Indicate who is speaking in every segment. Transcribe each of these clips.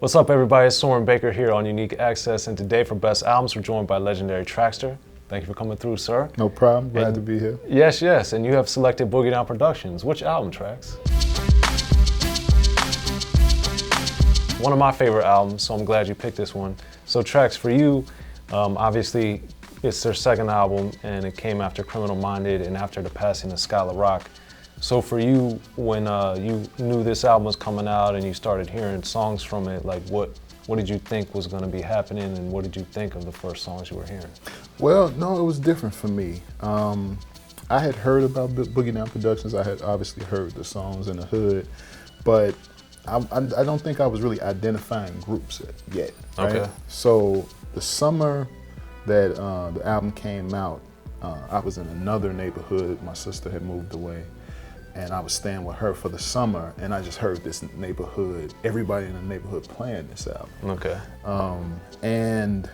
Speaker 1: What's up, everybody? It's Soren Baker here on Unique Access, and today for Best Albums, we're joined by legendary Traxster. Thank you for coming through, sir.
Speaker 2: No problem. Glad to be here.
Speaker 1: Yes, and you have selected Boogie Down Productions. Which album, Trax? One of my favorite albums, so I'm glad you picked this one. So Trax, for you, obviously, it's their second album, and it came after Criminal Minded and after the passing of Skylar Rock. So for you, when you knew this album was coming out and you started hearing songs from it, like what did you think was going to be happening, and what did you think of the first songs you were hearing?
Speaker 2: Well, no, it was different for me. I had heard about Boogie Down Productions. I had obviously heard the songs in the hood, but I don't think I was really identifying groups yet. Right?
Speaker 1: Okay.
Speaker 2: So the summer that the album came out, I was in another neighborhood. My sister had moved away, and I was staying with her for the summer, and I just heard this neighborhood, everybody in the neighborhood playing this album.
Speaker 1: Okay.
Speaker 2: And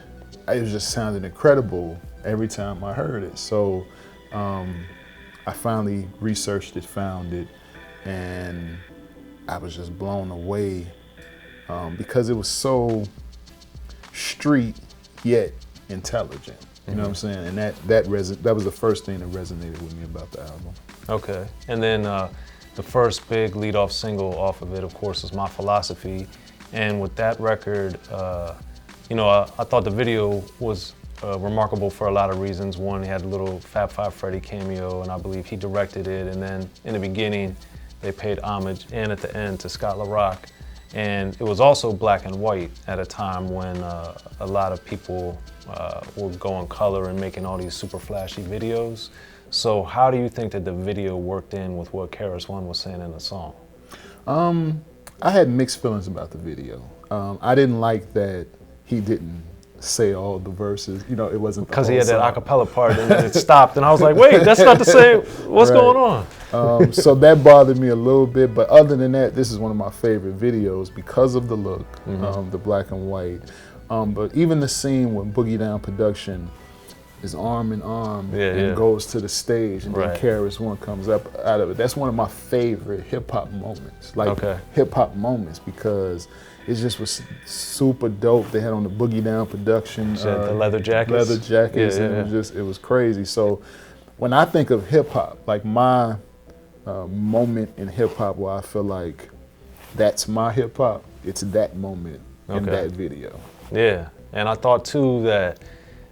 Speaker 2: it was just sounded incredible every time I heard it. So I finally researched it, found it, and I was just blown away because it was so street yet intelligent. You know what I'm saying? And that was the first thing that resonated with me about the album.
Speaker 1: Okay, and then the first big lead-off single off of it, of course, is My Philosophy. And with that record, I thought the video was remarkable for a lot of reasons. One, he had a little Fab Five Freddy cameo, and I believe he directed it. And then in the beginning, they paid homage, and at the end, to Skylar Rock. And it was also black and white at a time when a lot of people were going color and making all these super flashy videos. So how do you think that the video worked in with what KRS-One was saying in the song?
Speaker 2: I had mixed feelings about the video. I didn't like that he didn't say all the verses. You know, it wasn't
Speaker 1: because he had that acapella part and then it stopped, and I was like, wait, that's not the same. What's going on?
Speaker 2: So that bothered me a little bit, but other than that, this is one of my favorite videos because of the look, the black and white. But even the scene when Boogie Down Production is arm in arm and goes to the stage, and then KRS-One comes up out of it. That's one of my favorite hip hop moments, hip hop moments, because it just was super dope. They had on the Boogie Down Production,
Speaker 1: the leather jackets.
Speaker 2: And it was crazy. So when I think of hip hop, like my moment in hip hop where I feel like that's my hip hop, it's that moment in that video.
Speaker 1: Yeah, and I thought too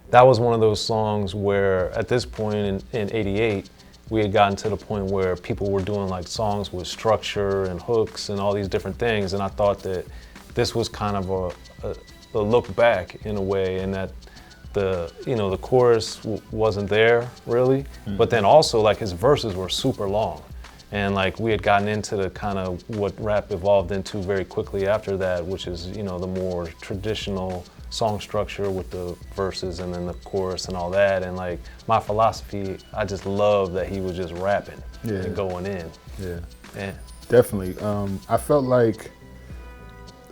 Speaker 1: that was one of those songs where at this point in '88, we had gotten to the point where people were doing like songs with structure and hooks and all these different things, and I thought that this was kind of a look back in a way, in that the chorus wasn't there really, but then also like his verses were super long, and like we had gotten into the kind of what rap evolved into very quickly after that, which is the more traditional song structure with the verses and then the chorus and all that. And like My Philosophy, I just love that he was just rapping and going in. Yeah,
Speaker 2: definitely. I felt like,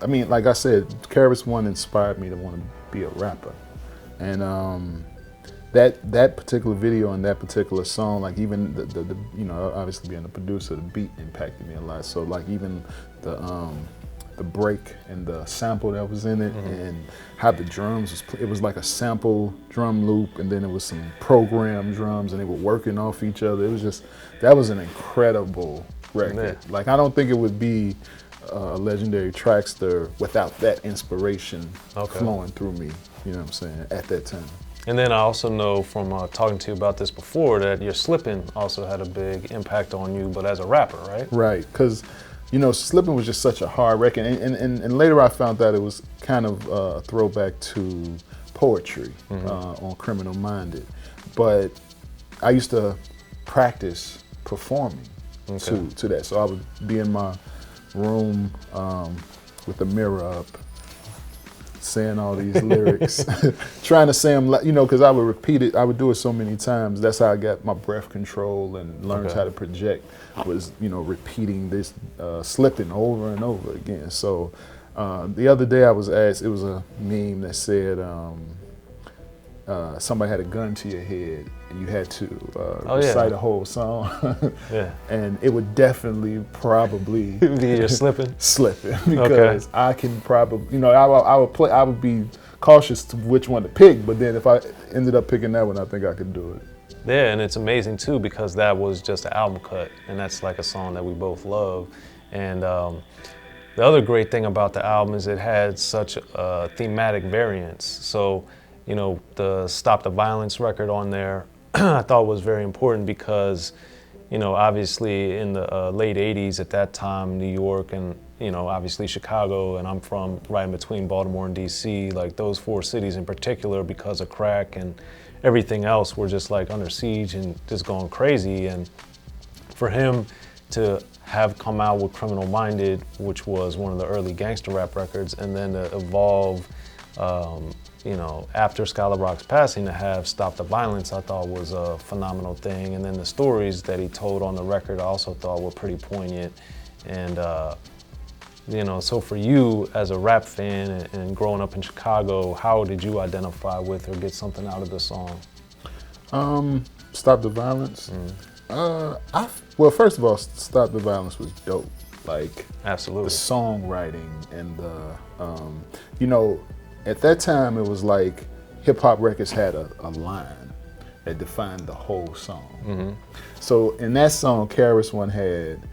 Speaker 2: like I said, KRS-One inspired me to want to be a rapper, and that particular video and that particular song, like even the obviously being a producer, the beat impacted me a lot. So like even the break and the sample that was in it, and how the drums it was like a sample drum loop, and then it was some programmed drums, and they were working off each other. It was that was an incredible record. Like I don't think it would be a legendary Traxster without that inspiration flowing through me, you know what I'm saying, at that time.
Speaker 1: And then I also know from talking to you about this before that your Slippin also had a big impact on you, but as a rapper, right?
Speaker 2: Right, because Slippin was just such a hard record, and later I found out it was kind of a throwback to poetry on Criminal Minded. But I used to practice performing to that. So I would be in my room with the mirror up, saying all these lyrics, trying to say them, because I would repeat it. I would do it so many times. That's how I got my breath control and learned how to project. Was repeating this Slippin over and over again. So the other day I was asked, it was a meme that said, somebody had a gun to your head and you had to recite a whole song.
Speaker 1: Yeah.
Speaker 2: And it would definitely probably
Speaker 1: be your Slippin'?
Speaker 2: Slippin', because I can probably, you know, I would be cautious to which one to pick, but then if I ended up picking that one, I think I could do it.
Speaker 1: Yeah, and it's amazing too because that was just an album cut, and that's like a song that we both love. And the other great thing about the album is it had such thematic variance. So, you know, the Stop the Violence record on there, I thought was very important because, you know, obviously in the late 80s at that time, New York and, you know, obviously Chicago, and I'm from right in between Baltimore and DC, like those 4 cities in particular, because of crack and everything else, were just like under siege and just going crazy. And for him to have come out with Criminal Minded, which was one of the early gangster rap records, and then to evolve, you know, after Skylar Rock's passing, to have Stop the Violence, I thought was a phenomenal thing. And then the stories that he told on the record, I also thought were pretty poignant. And, you know, so for you as a rap fan and growing up in Chicago, how did you identify with or get something out of the song?
Speaker 2: Stop the Violence? Well, first of all, Stop the Violence was dope. Like,
Speaker 1: absolutely,
Speaker 2: the songwriting and the, you know, at that time it was like hip hop records had a line that defined the whole song. So in that song, KRS-One had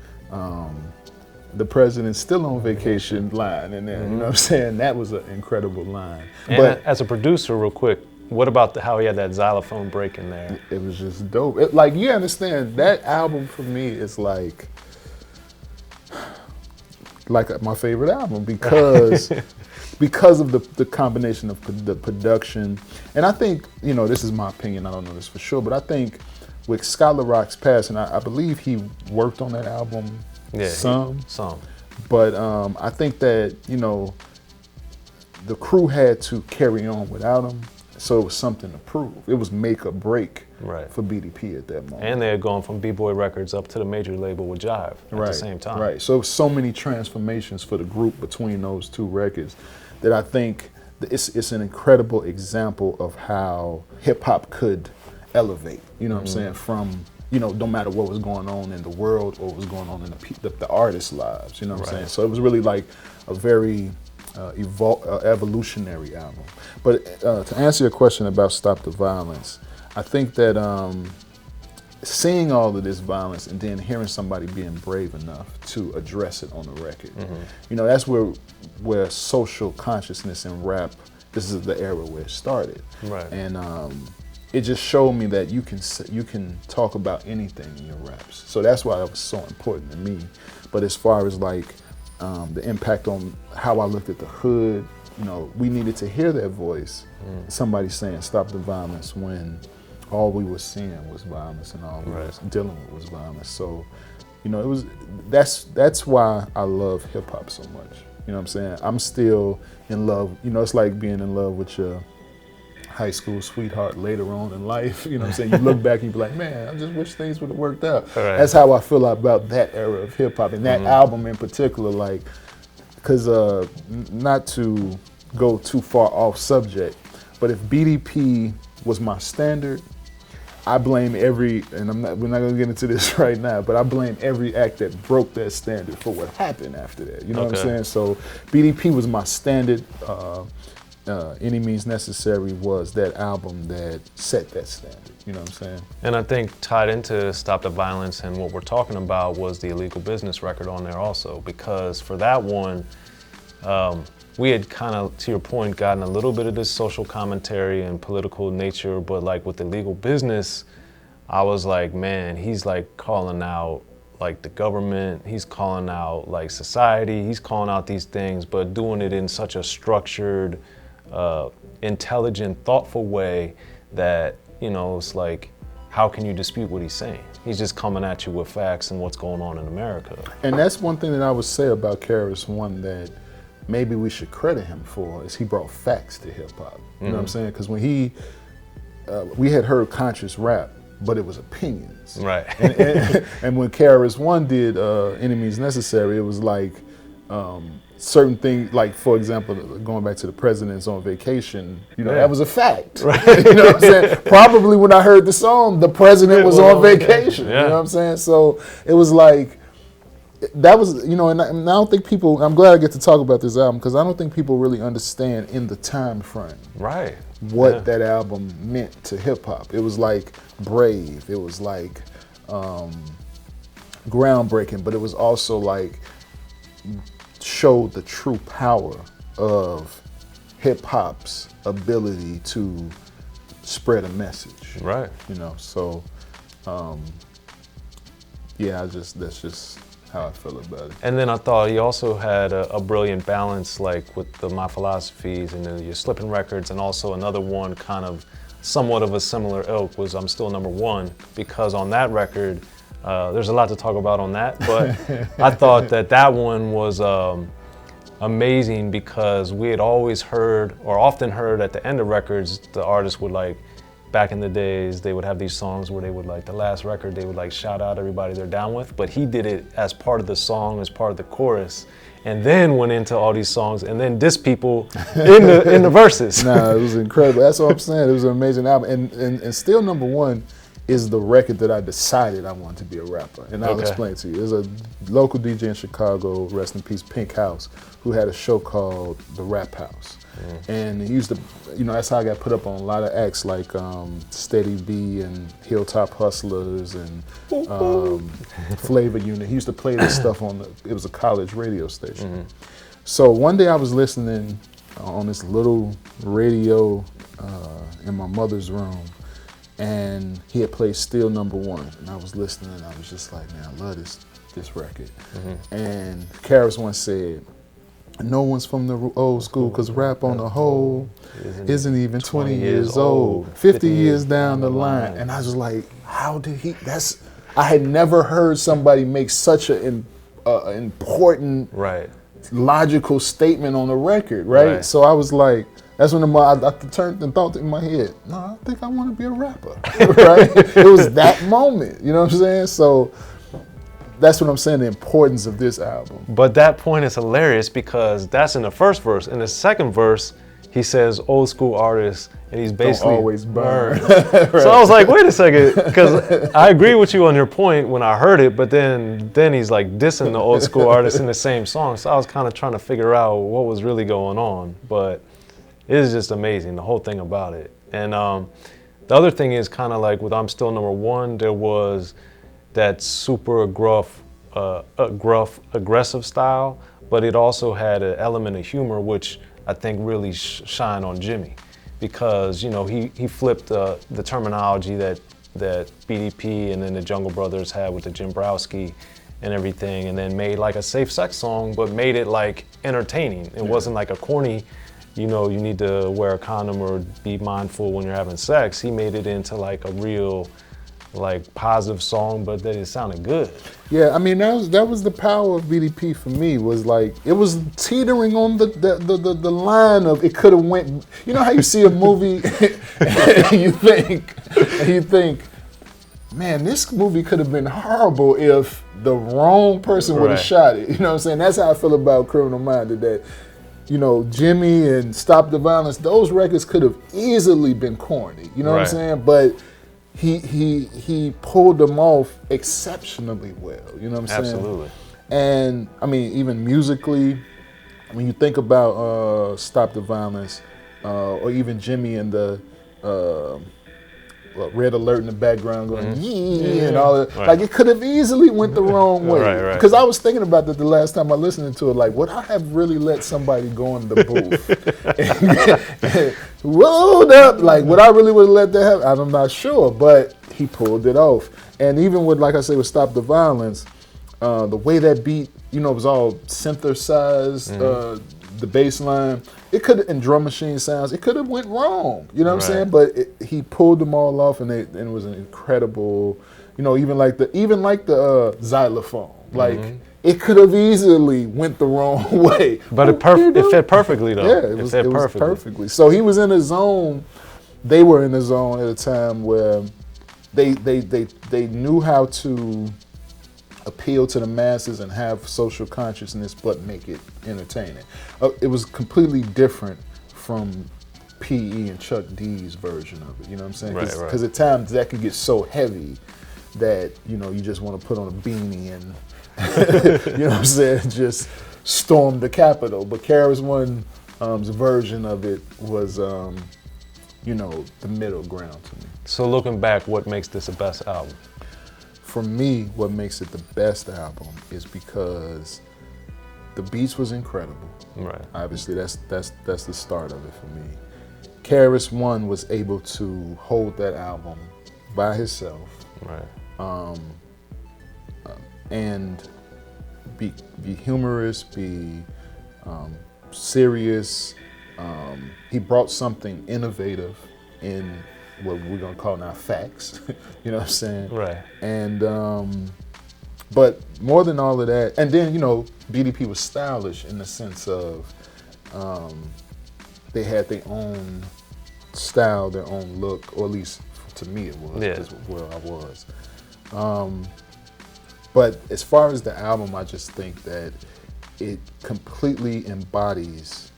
Speaker 2: the president's still on vacation line in there. You know what I'm saying? That was an incredible line.
Speaker 1: And but as a producer, real quick, what about how he had that xylophone break in there?
Speaker 2: It was just dope. Like, you understand, that album for me is like my favorite album because of the combination of the production. And I think, you know, this is my opinion, I don't know this for sure, but I think with Skylar Rock's passing, I believe he worked on that album some. But I think that, you know, the crew had to carry on without him. So it was something to prove. It was make or break for BDP at that moment.
Speaker 1: And they had gone from B-Boy Records up to the major label with Jive at the same time.
Speaker 2: Right, so many transformations for the group between those 2 records that I think it's an incredible example of how hip hop could elevate, you know what I'm saying, from, you know, no matter what was going on in the world or what was going on in the artists' lives, you know what I'm saying? So it was really like a very evolutionary album. But to answer your question about Stop the Violence, I think that seeing all of this violence and then hearing somebody being brave enough to address it on the record, you know, that's where social consciousness in rap, this is the era where it started. And it just showed me that you can talk about anything in your raps. So that's why that was so important to me. But as far as like the impact on how I looked at the hood, you know, we needed to hear that voice. Somebody saying stop the violence when all we were seeing was violence and all we was dealing with was violence. So, you know, that's why I love hip hop so much. You know what I'm saying? I'm still in love. You know, it's like being in love with your high school sweetheart later on in life. You know what I'm saying? You look back and you be like, man, I just wish things would have worked out. That's how I feel about that era of hip hop and that album in particular. Like, because not to go too far off subject, but if BDP was my standard, I blame every, and we're not gonna get into this right now, but I blame every act that broke that standard for what happened after that. You know what I'm saying? So BDP was my standard. Any Means Necessary was that album that set that standard. You know what I'm saying?
Speaker 1: And I think tied into Stop the Violence and what we're talking about was the Illegal Business record on there also, because for that one, we had kind of, to your point, gotten a little bit of this social commentary and political nature, but like with Illegal Business, I was like, man, he's like calling out like the government, he's calling out like society, he's calling out these things, but doing it in such a structured, intelligent, thoughtful way that, you know, it's like, how can you dispute what he's saying? He's just coming at you with facts and what's going on in America.
Speaker 2: And that's one thing that I would say about KRS-One that maybe we should credit him for, is he brought facts to hip hop. You know what I'm saying? Because when we had heard conscious rap, but it was opinions.
Speaker 1: Right.
Speaker 2: And when KRS-One did Any Means Necessary, it was like certain things, like for example, going back to the president's on vacation, you know,
Speaker 1: Yeah.
Speaker 2: that was a fact.
Speaker 1: Right.
Speaker 2: You know what I'm saying? Probably when I heard the song, the president was on vacation.
Speaker 1: Yeah.
Speaker 2: You know what I'm saying? So it was like, that was, you know, and I don't think people, I'm glad I get to talk about this album because I don't think people really understand in the time frame
Speaker 1: Right.
Speaker 2: what that album meant to hip hop. It was like brave, it was like groundbreaking, but it was also like showed the true power of hip hop's ability to spread a message.
Speaker 1: Right.
Speaker 2: You know, so yeah, that's just how I feel about it.
Speaker 1: And then I thought he also had a brilliant balance, like with the My Philosophies and your Slippin' records, and also another one kind of somewhat of a similar ilk was I'm Still Number One, because on that record, there's a lot to talk about on that, but I thought that one was amazing because we had always heard, or often heard at the end of records, the artists would like, back in the days, they would have these songs where they would like, the last record, they would like shout out everybody they're down with, but he did it as part of the song, as part of the chorus, and then went into all these songs and then diss people in the verses.
Speaker 2: Nah, it was incredible. That's what I'm saying. It was an amazing album. And Still Number One is the record that I decided I wanted to be a rapper. And I'll explain to you. There's a local DJ in Chicago, rest in peace, Pink House, who had a show called The Rap House. And he used to, you know, that's how I got put up on a lot of acts like Steady B and Hilltop Hustlers and Flavor Unit. He used to play this stuff on it was a college radio station. So one day I was listening on this little radio in my mother's room, and he had played Still Number One, and I was listening and I was just like, man, I love this record. And KRS-One said, no one's from the old school because rap on the whole isn't even 20 years old, 50 years down the line. And I was like, how did he, I had never heard somebody make such an important, logical statement on a record, right? So I was like, that's when I turned and thought in my head, no, I think I want to be a rapper, right? It was that moment, you know what I'm saying? So that's what I'm saying, the importance of this album.
Speaker 1: But that point is hilarious because that's in the first verse. In the second verse, he says old school artists, and he's basically
Speaker 2: don't always burn.
Speaker 1: Right. So I was like, wait a second, because I agree with you on your point when I heard it, but then he's like dissing the old school artists in the same song. So I was kind of trying to figure out what was really going on, but it is just amazing, the whole thing about it. And the other thing is kind of like with I'm Still Number One, there was that super gruff, aggressive style, but it also had an element of humor, which I think really shined on Jimmy, because you know he flipped the terminology that BDP and then the Jungle Brothers had with the Jim Browski and everything, and then made like a safe sex song, but made it like entertaining. It wasn't like a corny, you know, you need to wear a condom or be mindful when you're having sex. He made it into like a real, like positive song, but that it sounded good.
Speaker 2: Yeah, I mean that was the power of BDP for me. Was like it was teetering on the line of it could have went. You know how you see a movie and you think, man, this movie could have been horrible if the wrong person would have shot it. You know what I'm saying? That's how I feel about Criminal Minded. That, you know, Jimmy and Stop the Violence, those records could have easily been corny. You know what I'm saying? But he pulled them off exceptionally well, you know what I'm saying?
Speaker 1: Absolutely.
Speaker 2: And I mean, even musically, when you think about Stop the Violence, or even Jimmy and the Red Alert in the background going and all that, like it could have easily went the wrong way. Because I was thinking about that the last time I listened to it, like would I have really let somebody go in the booth and rolled up, like would I really would have let that happen? I'm not sure, but he pulled it off. And even with, like I say, with Stop the Violence, the way that beat, you know, it was all synthesized, the bass line, it could, and drum machine sounds, it could have went wrong, you know what I'm saying? But he pulled them all off, and it was an incredible, you know, even like the xylophone, like it could have easily went the wrong way.
Speaker 1: But it fit perfectly though.
Speaker 2: Yeah, it fit perfectly. So he was in a zone, they were in a zone at a time where they knew how to appeal to the masses and have social consciousness, but make it entertaining. It was completely different from P.E. and Chuck D's version of it. You know what I'm saying? Because at times that could get so heavy that you just want to put on a beanie and you know what I'm saying, just storm the Capitol. But KRS-One's version of it was the middle ground to me.
Speaker 1: So looking back, what makes this the best album?
Speaker 2: For me, what makes it the best album is because the beats was incredible.
Speaker 1: Right.
Speaker 2: Obviously, that's the start of it for me. KRS-One was able to hold that album by himself.
Speaker 1: Right.
Speaker 2: And be humorous, be serious. He brought something innovative in what we're gonna call now facts. You know what I'm saying?
Speaker 1: Right.
Speaker 2: And but more than all of that, and then BDP was stylish in the sense of they had their own style, their own look, or at least to me it was.
Speaker 1: Yeah.
Speaker 2: That's where I was. But as far as the album, I just think that it completely embodies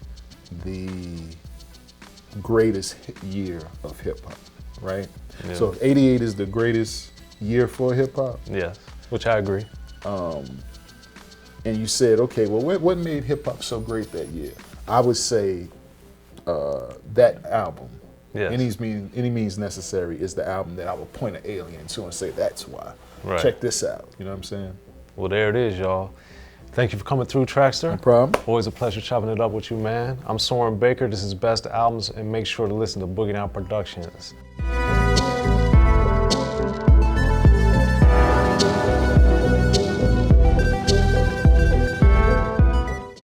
Speaker 2: the greatest year of hip hop, right?
Speaker 1: Yeah.
Speaker 2: So if '88 is the greatest year for hip hop,
Speaker 1: yes, which I agree.
Speaker 2: And you said, okay, well, what made hip hop so great that year? I would say that album.
Speaker 1: Yes.
Speaker 2: Any means necessary is the album that I would point an alien to and say, that's why.
Speaker 1: Right.
Speaker 2: Check this out. You know what I'm saying?
Speaker 1: Well, there it is, y'all. Thank you for coming through, Traxster.
Speaker 2: No problem.
Speaker 1: Always a pleasure chopping it up with you, man. I'm Soren Baker. This is Best Albums, and make sure to listen to Boogie Down Productions.